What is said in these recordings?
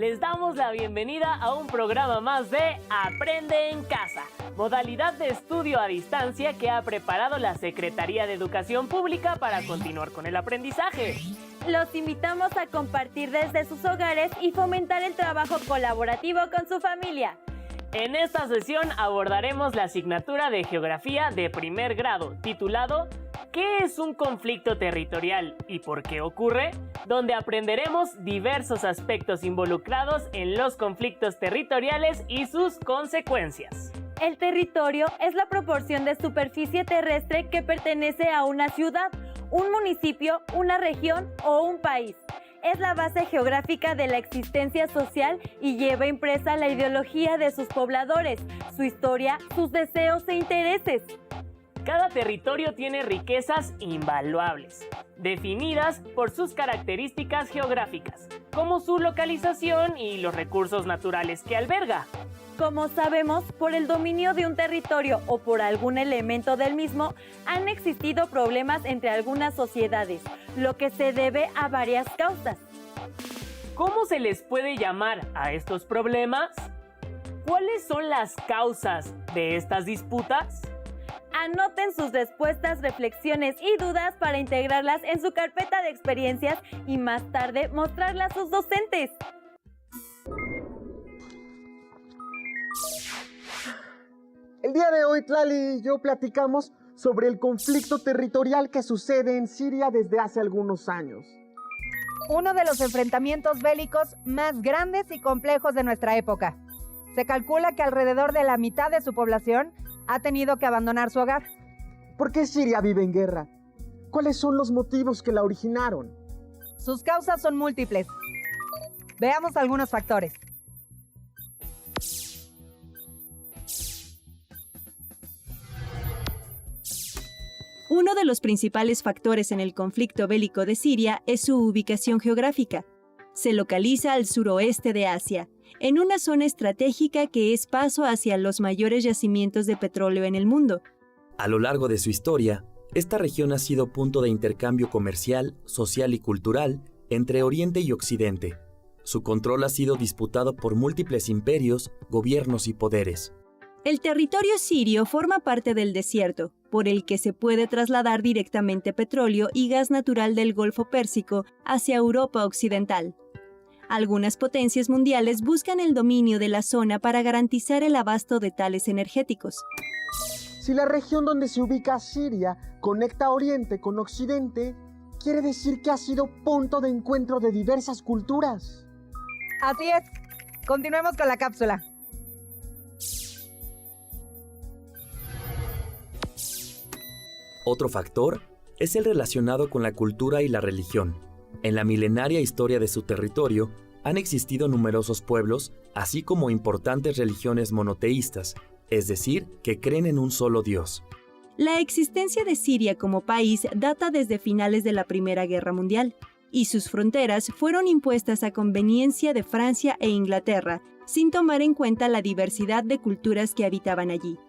Les damos la bienvenida a un programa más de Aprende en Casa, modalidad de estudio a distancia que ha preparado la Secretaría de Educación Pública para continuar con el aprendizaje. Los invitamos a compartir desde sus hogares y fomentar el trabajo colaborativo con su familia. En esta sesión abordaremos la asignatura de Geografía de primer grado, titulado ¿Qué es un conflicto territorial y por qué ocurre?, donde aprenderemos diversos aspectos involucrados en los conflictos territoriales y sus consecuencias. El territorio es la proporción de superficie terrestre que pertenece a una ciudad, un municipio, una región o un país. Es la base geográfica de la existencia social y lleva impresa la ideología de sus pobladores, su historia, sus deseos e intereses. Cada territorio tiene riquezas invaluables, definidas por sus características geográficas, como su localización y los recursos naturales que alberga. Como sabemos, por el dominio de un territorio o por algún elemento del mismo, han existido problemas entre algunas sociedades, lo que se debe a varias causas. ¿Cómo se les puede llamar a estos problemas? ¿Cuáles son las causas de estas disputas? Anoten sus respuestas, reflexiones y dudas para integrarlas en su carpeta de experiencias y más tarde mostrarlas a sus docentes. El día de hoy, Tlali y yo platicamos sobre el conflicto territorial que sucede en Siria desde hace algunos años. Uno de los enfrentamientos bélicos más grandes y complejos de nuestra época. Se calcula que alrededor de la mitad de su población ha tenido que abandonar su hogar. ¿Por qué Siria vive en guerra? ¿Cuáles son los motivos que la originaron? Sus causas son múltiples. Veamos algunos factores. Uno de los principales factores en el conflicto bélico de Siria es su ubicación geográfica. Se localiza al suroeste de Asia, en una zona estratégica que es paso hacia los mayores yacimientos de petróleo en el mundo. A lo largo de su historia, esta región ha sido punto de intercambio comercial, social y cultural entre Oriente y Occidente. Su control ha sido disputado por múltiples imperios, gobiernos y poderes. El territorio sirio forma parte del desierto, por el que se puede trasladar directamente petróleo y gas natural del Golfo Pérsico hacia Europa Occidental. Algunas potencias mundiales buscan el dominio de la zona para garantizar el abasto de tales energéticos. Si la región donde se ubica Siria conecta Oriente con Occidente, quiere decir que ha sido punto de encuentro de diversas culturas. Así es. Continuemos con la cápsula. Otro factor es el relacionado con la cultura y la religión. En la milenaria historia de su territorio han existido numerosos pueblos, así como importantes religiones monoteístas, es decir, que creen en un solo Dios. La existencia de Siria como país data desde finales de la Primera Guerra Mundial, y sus fronteras fueron impuestas a conveniencia de Francia e Inglaterra, sin tomar en cuenta la diversidad de culturas que habitaban allí.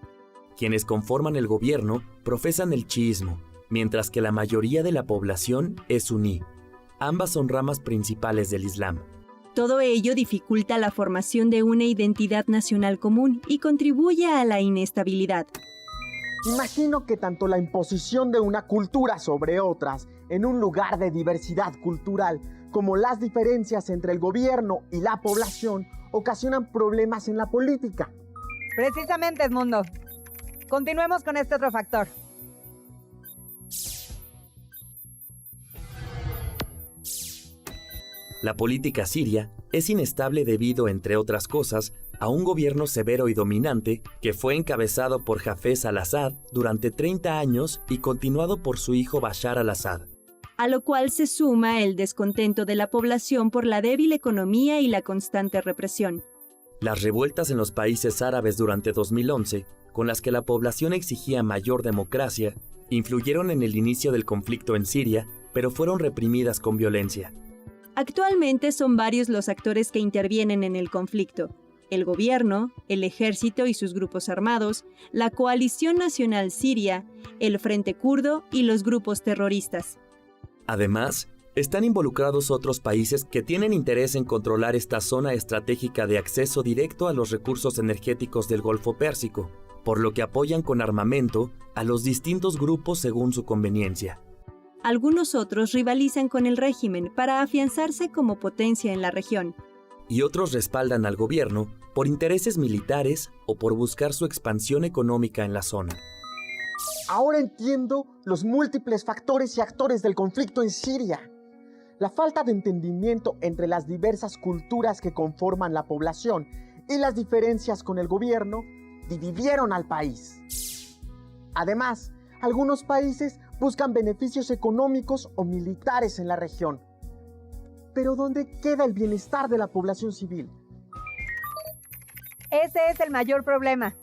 Quienes conforman el gobierno profesan el chiismo, mientras que la mayoría de la población es suní. Ambas son ramas principales del Islam. Todo ello dificulta la formación de una identidad nacional común y contribuye a la inestabilidad. Imagino que tanto la imposición de una cultura sobre otras en un lugar de diversidad cultural como las diferencias entre el gobierno y la población ocasionan problemas en la política. Precisamente, Edmundo. Continuemos con este otro factor. La política siria es inestable debido, entre otras cosas, a un gobierno severo y dominante que fue encabezado por Hafez al-Assad durante 30 años y continuado por su hijo Bashar al-Assad. A lo cual se suma el descontento de la población por la débil economía y la constante represión. Las revueltas en los países árabes durante 2011, con las que la población exigía mayor democracia, influyeron en el inicio del conflicto en Siria, pero fueron reprimidas con violencia. Actualmente son varios los actores que intervienen en el conflicto: el gobierno, el ejército y sus grupos armados, la Coalición Nacional Siria, el Frente Kurdo y los grupos terroristas. Además, Están involucrados otros países que tienen interés en controlar esta zona estratégica de acceso directo a los recursos energéticos del Golfo Pérsico, por lo que apoyan con armamento a los distintos grupos según su conveniencia. Algunos otros rivalizan con el régimen para afianzarse como potencia en la región. Y otros respaldan al gobierno por intereses militares o por buscar su expansión económica en la zona. Ahora entiendo los múltiples factores y actores del conflicto en Siria. La falta de entendimiento entre las diversas culturas que conforman la población y las diferencias con el gobierno dividieron al país. Además, algunos países buscan beneficios económicos o militares en la región. Pero ¿dónde queda el bienestar de la población civil? Ese es el mayor problema.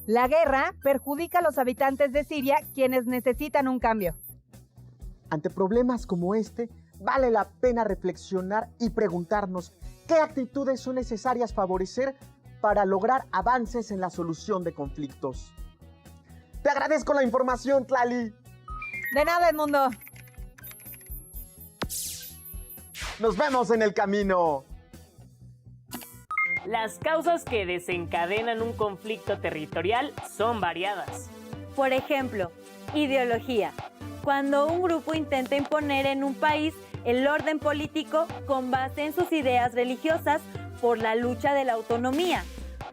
La guerra perjudica a los habitantes de Siria, quienes necesitan un cambio. Ante problemas como este, vale la pena reflexionar y preguntarnos qué actitudes son necesarias favorecer para lograr avances en la solución de conflictos. Te agradezco la información, Tlali. De nada, Edmundo. Nos vemos en el camino. Las causas que desencadenan un conflicto territorial son variadas. Por ejemplo, ideología. Cuando un grupo intenta imponer en un país el orden político con base en sus ideas religiosas por la lucha de la autonomía.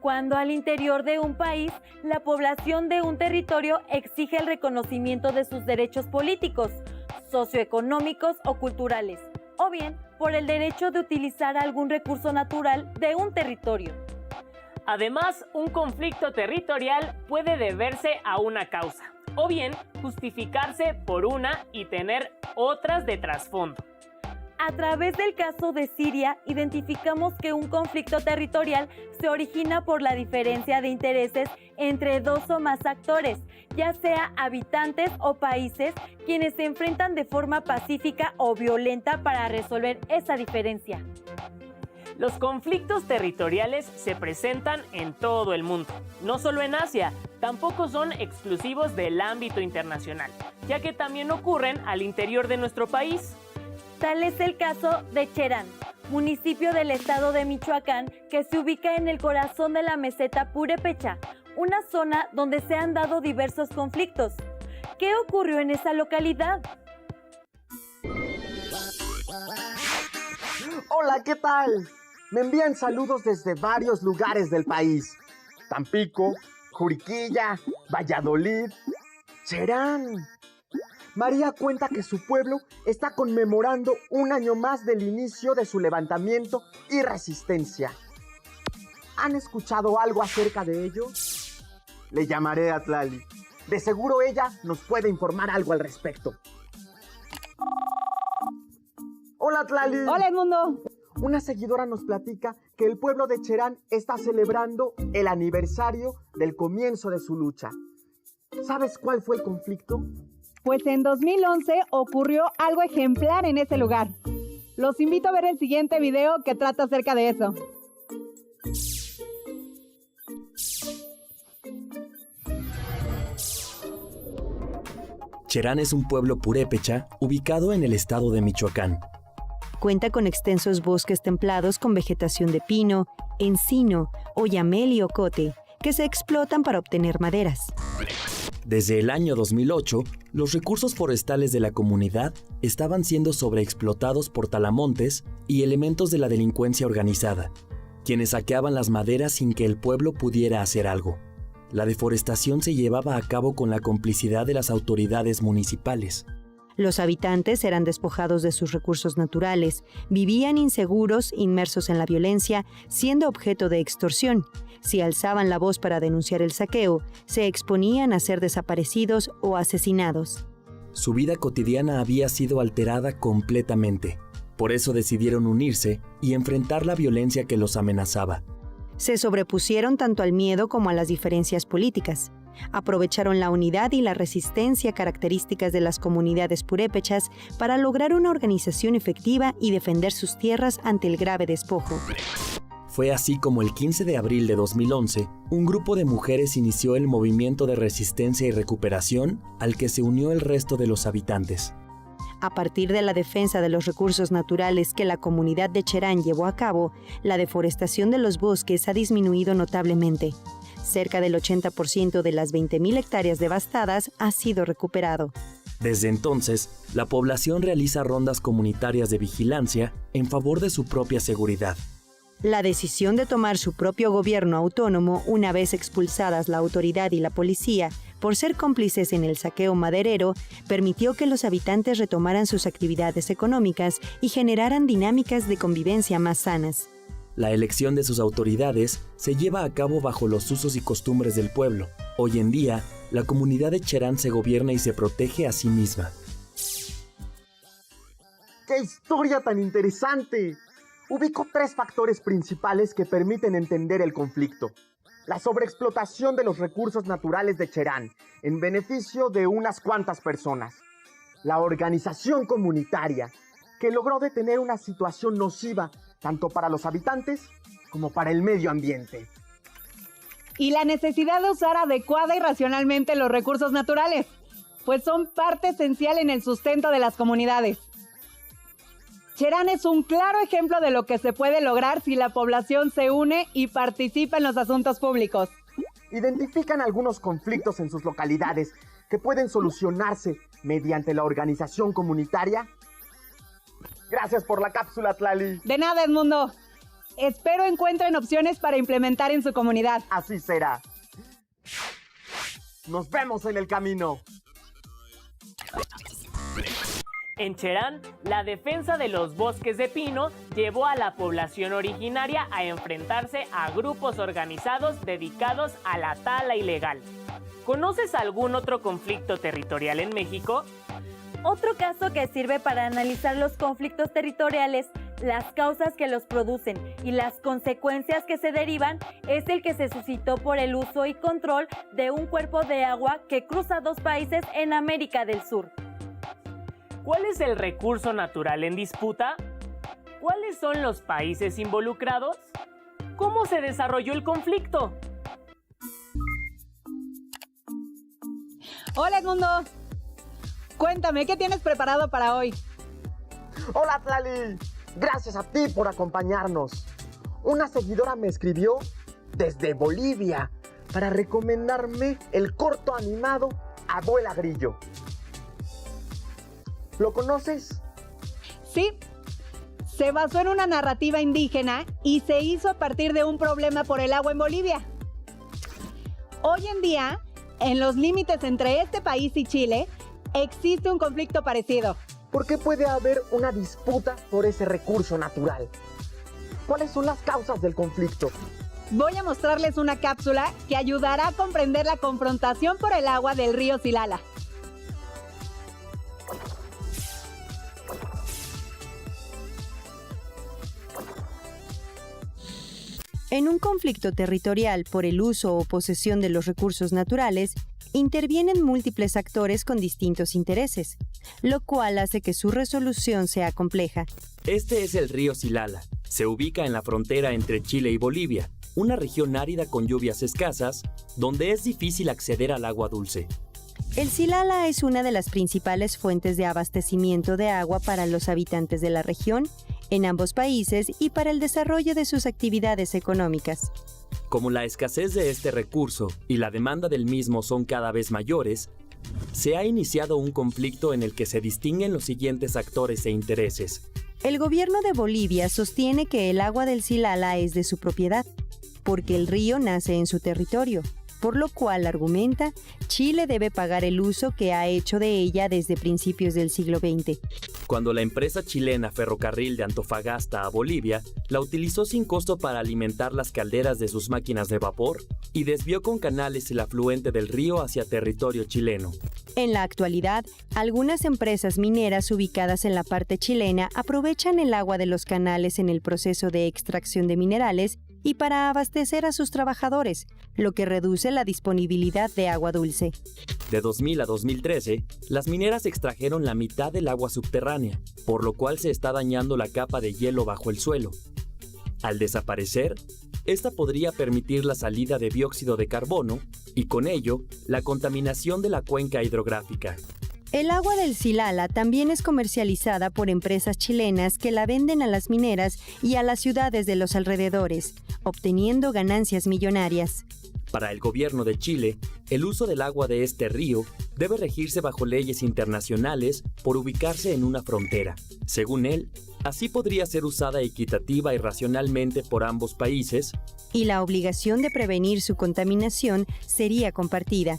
Cuando al interior de un país, la población de un territorio exige el reconocimiento de sus derechos políticos, socioeconómicos o culturales, o bien por el derecho de utilizar algún recurso natural de un territorio. Además, un conflicto territorial puede deberse a una causa, o bien justificarse por una y tener otras de trasfondo. A través del caso de Siria, identificamos que un conflicto territorial se origina por la diferencia de intereses entre dos o más actores, ya sea habitantes o países, quienes se enfrentan de forma pacífica o violenta para resolver esa diferencia. Los conflictos territoriales se presentan en todo el mundo, no solo en Asia, tampoco son exclusivos del ámbito internacional, ya que también ocurren al interior de nuestro país. Tal es el caso de Cherán, municipio del estado de Michoacán que se ubica en el corazón de la meseta Purépecha, una zona donde se han dado diversos conflictos. ¿Qué ocurrió en esa localidad? Hola, ¿qué tal? Me envían saludos desde varios lugares del país. Tampico, Juriquilla, Valladolid, Cherán. María cuenta que su pueblo está conmemorando un año más del inicio de su levantamiento y resistencia. ¿Han escuchado algo acerca de ello? Le llamaré a Tlali. De seguro ella nos puede informar algo al respecto. Hola, Tlali. Hola, Edmundo. Una seguidora nos platica que el pueblo de Cherán está celebrando el aniversario del comienzo de su lucha. ¿Sabes cuál fue el conflicto? Pues en 2011 ocurrió algo ejemplar en ese lugar. Los invito a ver el siguiente video que trata acerca de eso. Cherán es un pueblo purépecha ubicado en el estado de Michoacán. Cuenta con extensos bosques templados con vegetación de pino, encino, oyamel y ocote, que se explotan para obtener maderas. Desde el año 2008, los recursos forestales de la comunidad estaban siendo sobreexplotados por talamontes y elementos de la delincuencia organizada, quienes saqueaban las maderas sin que el pueblo pudiera hacer algo. La deforestación se llevaba a cabo con la complicidad de las autoridades municipales. Los habitantes eran despojados de sus recursos naturales, vivían inseguros, inmersos en la violencia, siendo objeto de extorsión. Si alzaban la voz para denunciar el saqueo, se exponían a ser desaparecidos o asesinados. Su vida cotidiana había sido alterada completamente. Por eso decidieron unirse y enfrentar la violencia que los amenazaba. Se sobrepusieron tanto al miedo como a las diferencias políticas. Aprovecharon la unidad y la resistencia características de las comunidades purépechas para lograr una organización efectiva y defender sus tierras ante el grave despojo. Fue así como el 15 de abril de 2011, un grupo de mujeres inició el movimiento de resistencia y recuperación al que se unió el resto de los habitantes. A partir de la defensa de los recursos naturales que la comunidad de Cherán llevó a cabo, la deforestación de los bosques ha disminuido notablemente. Cerca del 80% de las 20.000 hectáreas devastadas ha sido recuperado. Desde entonces, la población realiza rondas comunitarias de vigilancia en favor de su propia seguridad. La decisión de tomar su propio gobierno autónomo, una vez expulsadas la autoridad y la policía, por ser cómplices en el saqueo maderero, permitió que los habitantes retomaran sus actividades económicas y generaran dinámicas de convivencia más sanas. La elección de sus autoridades se lleva a cabo bajo los usos y costumbres del pueblo. Hoy en día, la comunidad de Cherán se gobierna y se protege a sí misma. ¡Qué historia tan interesante! Ubico 3 factores principales que permiten entender el conflicto. La sobreexplotación de los recursos naturales de Cherán en beneficio de unas cuantas personas. La organización comunitaria, que logró detener una situación nociva tanto para los habitantes como para el medio ambiente. Y la necesidad de usar adecuada y racionalmente los recursos naturales, pues son parte esencial en el sustento de las comunidades. Cherán es un claro ejemplo de lo que se puede lograr si la población se une y participa en los asuntos públicos. Identifican algunos conflictos en sus localidades que pueden solucionarse mediante la organización comunitaria. Gracias por la cápsula, Tlali. De nada, Edmundo. Espero encuentren opciones para implementar en su comunidad. Así será. Nos vemos en el camino. En Cherán, la defensa de los bosques de pino llevó a la población originaria a enfrentarse a grupos organizados dedicados a la tala ilegal. ¿Conoces algún otro conflicto territorial en México? Otro caso que sirve para analizar los conflictos territoriales, las causas que los producen y las consecuencias que se derivan es el que se suscitó por el uso y control de un cuerpo de agua que cruza 2 países en América del Sur. ¿Cuál es el recurso natural en disputa? ¿Cuáles son los países involucrados? ¿Cómo se desarrolló el conflicto? Hola, Edmundo. Cuéntame, ¿qué tienes preparado para hoy? Hola, Tlali. Gracias a ti por acompañarnos. Una seguidora me escribió desde Bolivia para recomendarme el corto animado Abuela Grillo. ¿Lo conoces? Sí, se basó en una narrativa indígena y se hizo a partir de un problema por el agua en Bolivia. Hoy en día, en los límites entre este país y Chile, existe un conflicto parecido. ¿Por qué puede haber una disputa por ese recurso natural? ¿Cuáles son las causas del conflicto? Voy a mostrarles una cápsula que ayudará a comprender la confrontación por el agua del río Silala. En un conflicto territorial por el uso o posesión de los recursos naturales, intervienen múltiples actores con distintos intereses, lo cual hace que su resolución sea compleja. Este es el río Silala. Se ubica en la frontera entre Chile y Bolivia, una región árida con lluvias escasas, donde es difícil acceder al agua dulce. El Silala es una de las principales fuentes de abastecimiento de agua para los habitantes de la región, en ambos países y para el desarrollo de sus actividades económicas. Como la escasez de este recurso y la demanda del mismo son cada vez mayores, se ha iniciado un conflicto en el que se distinguen los siguientes actores e intereses. El gobierno de Bolivia sostiene que el agua del Silala es de su propiedad, porque el río nace en su territorio, por lo cual, argumenta, Chile debe pagar el uso que ha hecho de ella desde principios del siglo XX. Cuando la empresa chilena Ferrocarril de Antofagasta a Bolivia la utilizó sin costo para alimentar las calderas de sus máquinas de vapor y desvió con canales el afluente del río hacia territorio chileno. En la actualidad, algunas empresas mineras ubicadas en la parte chilena aprovechan el agua de los canales en el proceso de extracción de minerales y para abastecer a sus trabajadores, lo que reduce la disponibilidad de agua dulce. De 2000 a 2013, las mineras extrajeron la mitad del agua subterránea, por lo cual se está dañando la capa de hielo bajo el suelo. Al desaparecer, esta podría permitir la salida de dióxido de carbono y con ello, la contaminación de la cuenca hidrográfica. El agua del Silala también es comercializada por empresas chilenas que la venden a las mineras y a las ciudades de los alrededores, obteniendo ganancias millonarias. Para el gobierno de Chile, el uso del agua de este río debe regirse bajo leyes internacionales por ubicarse en una frontera. Según él, así podría ser usada equitativa y racionalmente por ambos países, y la obligación de prevenir su contaminación sería compartida.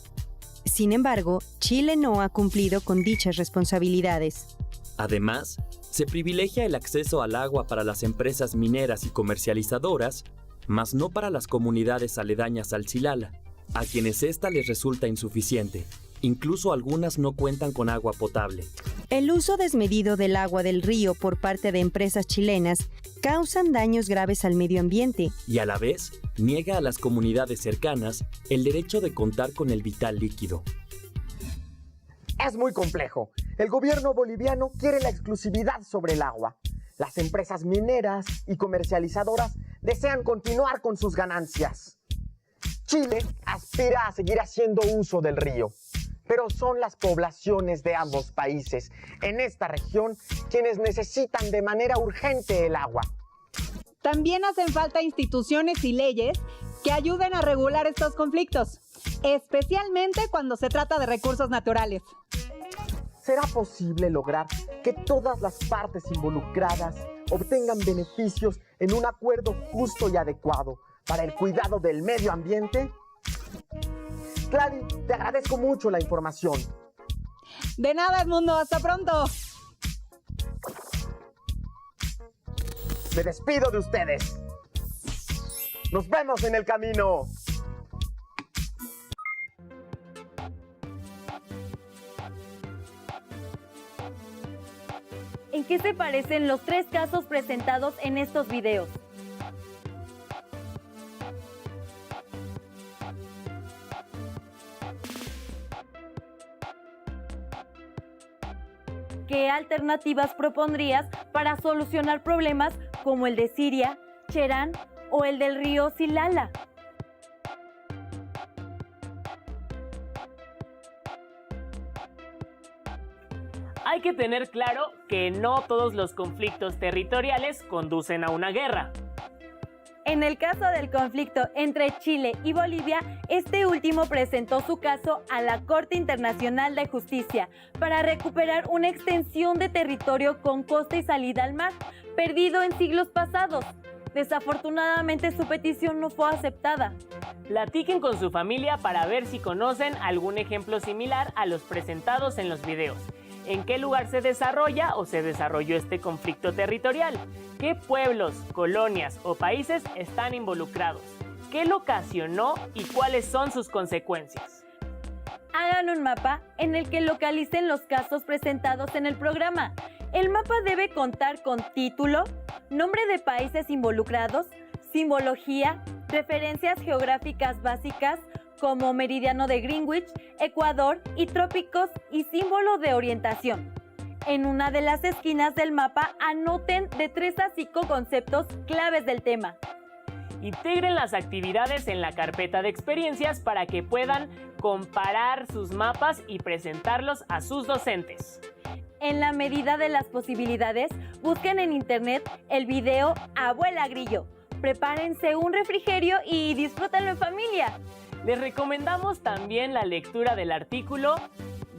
Sin embargo, Chile no ha cumplido con dichas responsabilidades. Además, se privilegia el acceso al agua para las empresas mineras y comercializadoras, mas no para las comunidades aledañas al Silala, a quienes esta les resulta insuficiente. Incluso algunas no cuentan con agua potable. El uso desmedido del agua del río por parte de empresas chilenas causan daños graves al medio ambiente. Y a la vez, niega a las comunidades cercanas el derecho de contar con el vital líquido. Es muy complejo. El gobierno boliviano quiere la exclusividad sobre el agua. Las empresas mineras y comercializadoras desean continuar con sus ganancias. Chile aspira a seguir haciendo uso del río, pero son las poblaciones de ambos países en esta región quienes necesitan de manera urgente el agua. También hacen falta instituciones y leyes que ayuden a regular estos conflictos, especialmente cuando se trata de recursos naturales. ¿Será posible lograr que todas las partes involucradas obtengan beneficios en un acuerdo justo y adecuado para el cuidado del medio ambiente? Clary, te agradezco mucho la información. De nada, Edmundo. Hasta pronto. Me despido de ustedes. Nos vemos en el camino. ¿En qué se parecen los 3 casos presentados en estos videos? ¿Qué alternativas propondrías para solucionar problemas como el de Siria, Cherán o el del río Silala? Hay que tener claro que no todos los conflictos territoriales conducen a una guerra. En el caso del conflicto entre Chile y Bolivia, este último presentó su caso a la Corte Internacional de Justicia para recuperar una extensión de territorio con costa y salida al mar, perdido en siglos pasados. Desafortunadamente, su petición no fue aceptada. Platiquen con su familia para ver si conocen algún ejemplo similar a los presentados en los videos. ¿En qué lugar se desarrolla o se desarrolló este conflicto territorial? ¿Qué pueblos, colonias o países están involucrados? ¿Qué lo ocasionó y cuáles son sus consecuencias? Hagan un mapa en el que localicen los casos presentados en el programa. El mapa debe contar con título, nombre de países involucrados, simbología, referencias geográficas básicas, como meridiano de Greenwich, Ecuador y trópicos y símbolo de orientación. En una de las esquinas del mapa anoten de 3 a 5 conceptos claves del tema. Integren las actividades en la carpeta de experiencias para que puedan comparar sus mapas y presentarlos a sus docentes. En la medida de las posibilidades, busquen en internet el video Abuela Grillo. Prepárense un refrigerio y disfrútenlo en familia. Les recomendamos también la lectura del artículo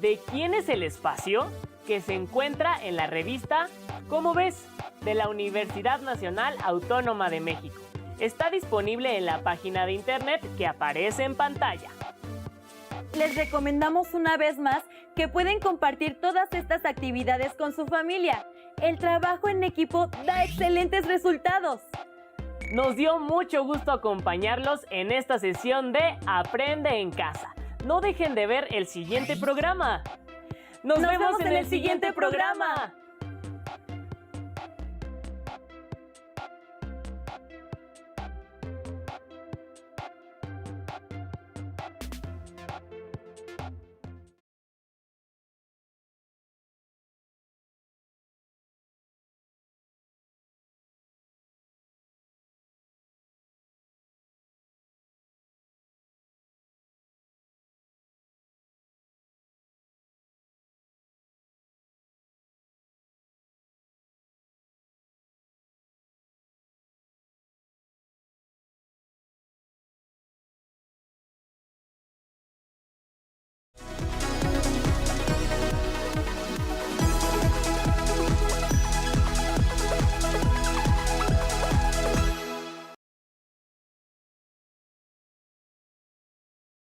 ¿De quién es el espacio?, que se encuentra en la revista ¿Cómo ves?, de la Universidad Nacional Autónoma de México. Está disponible en la página de internet que aparece en pantalla. Les recomendamos una vez más que pueden compartir todas estas actividades con su familia. El trabajo en equipo da excelentes resultados. Nos dio mucho gusto acompañarlos en esta sesión de Aprende en Casa. No dejen de ver el siguiente programa. ¡Nos vemos en el siguiente programa!